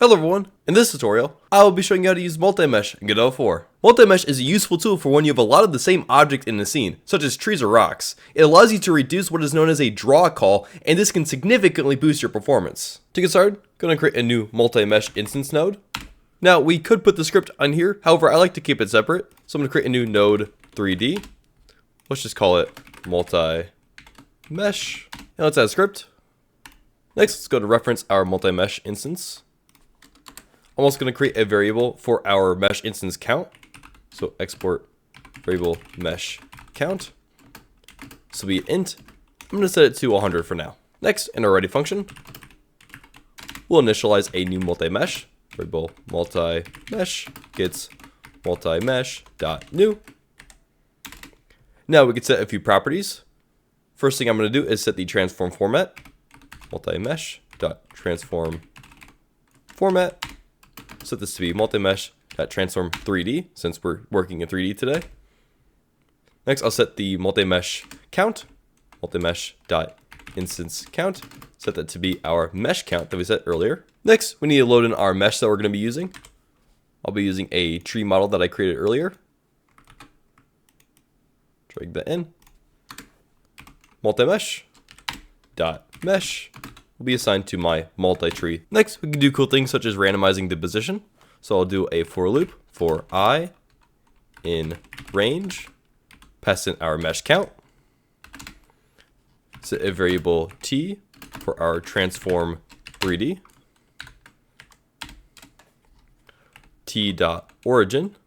Hello everyone, in this tutorial, I will be showing you how to use multimesh in Godot 4. Multimesh is a useful tool for when you have a lot of the same object in the scene, such as trees or rocks. It allows you to reduce what is known as a draw call, and this can significantly boost your performance. To get started, I'm going to create a new multimesh instance node. Now, we could put the script on here, however I like to keep it separate, so I'm going to create a new node 3D. Let's just call it multimesh, and let's add a script. Next, let's go to reference our multimesh instance. I'm also going to create a variable for our mesh instance count. So export variable mesh count. This will be int. I'm going to set it to 100 for now. Next, in our ready function, we'll initialize a new multimesh. Variable multimesh gets multimesh.new. Now we can set a few properties. First thing I'm going to do is set the transform format. Multimesh.transform format. Set this to be multimesh.transform 3D since we're working in 3D today. Next, I'll set the multimesh count, multimesh.instance count. Set that to be our mesh count that we set earlier. Next, we need to load in our mesh that we're going to be using. I'll be using a tree model that I created earlier. Drag that in. Multimesh.mesh will be assigned to my multi-tree. Next, we can do cool things such as randomizing the position. So I'll do a for loop for I in range, pass in our mesh count, set a variable t for our transform 3D, t.origin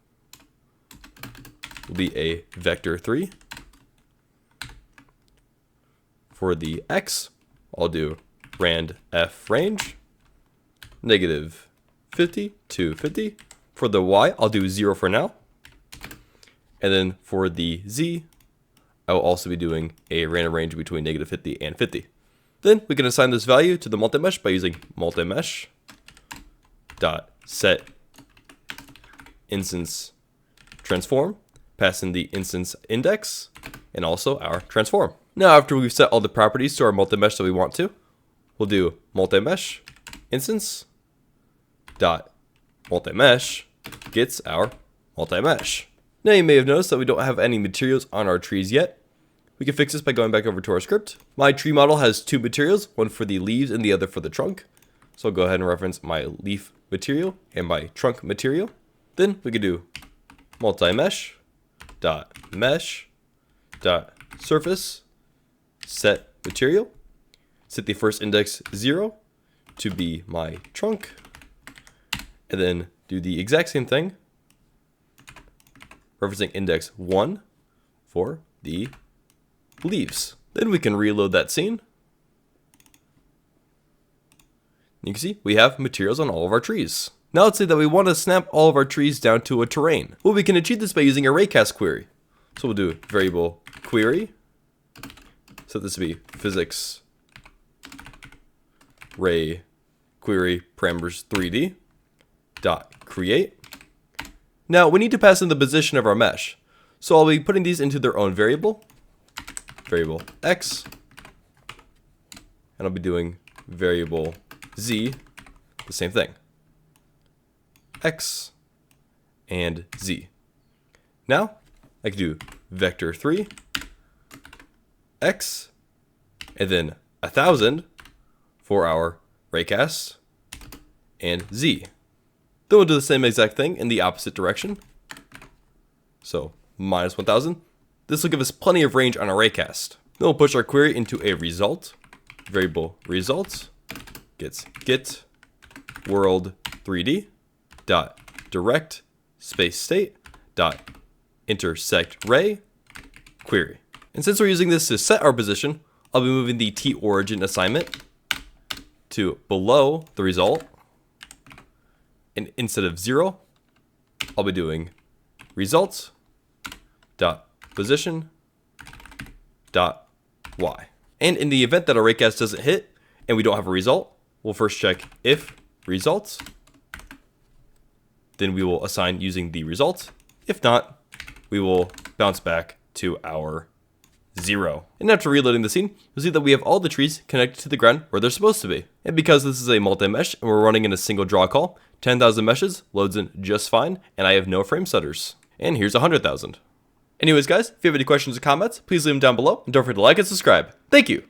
will be a vector 3. For the x, I'll do rand f range, negative 50 to 50. For the y, I'll do 0 for now. And then for the z, I will also be doing a random range between negative 50 and 50. Then we can assign this value to the multimesh by using multimesh dot set instance transform, pass in the instance index, and also our transform. Now after we've set all the properties to our multimesh that we want to, we'll do multimesh instance dot multimesh gets our multimesh. Now you may have noticed that we don't have any materials on our trees yet. We can fix this by going back over to our script. My tree model has two materials, one for the leaves and the other for the trunk. So I'll go ahead and reference my leaf material and my trunk material. Then we can do multimesh dot mesh dot surface set material. Set the first index 0 to be my trunk. And then do the exact same thing, referencing index 1 for the leaves. Then we can reload that scene. You can see we have materials on all of our trees. Now let's say that we want to snap all of our trees down to a terrain. Well, we can achieve this by using a raycast query. So we'll do variable query. Set this to be physics ray query parameters 3D dot create. Now we need to pass in the position of our mesh. So I'll be putting these into their own variable x, and I'll be doing variable z, the same thing, x and z. Now I can do vector 3 x and then 1000 for our raycast and z. Then we'll do the same exact thing in the opposite direction. So minus 1000. This will give us plenty of range on our raycast. Then we'll push our query into a result. Variable results gets get world 3D dot direct space state dot intersect ray query. And since we're using this to set our position, I'll be moving the t origin assignment to below the result. And instead of 0, I'll be doing results dot position dot y. And in the event that our raycast doesn't hit and we don't have a result, we'll first check if results. Then we will assign using the result. If not, we will bounce back to our 0. And after reloading the scene, you'll see that we have all the trees connected to the ground where they're supposed to be. And because this is a multi-mesh and we're running in a single draw call, 10,000 meshes loads in just fine, and I have no frame stutters. And here's 100,000. Anyways guys, if you have any questions or comments, please leave them down below, and don't forget to like and subscribe. Thank you!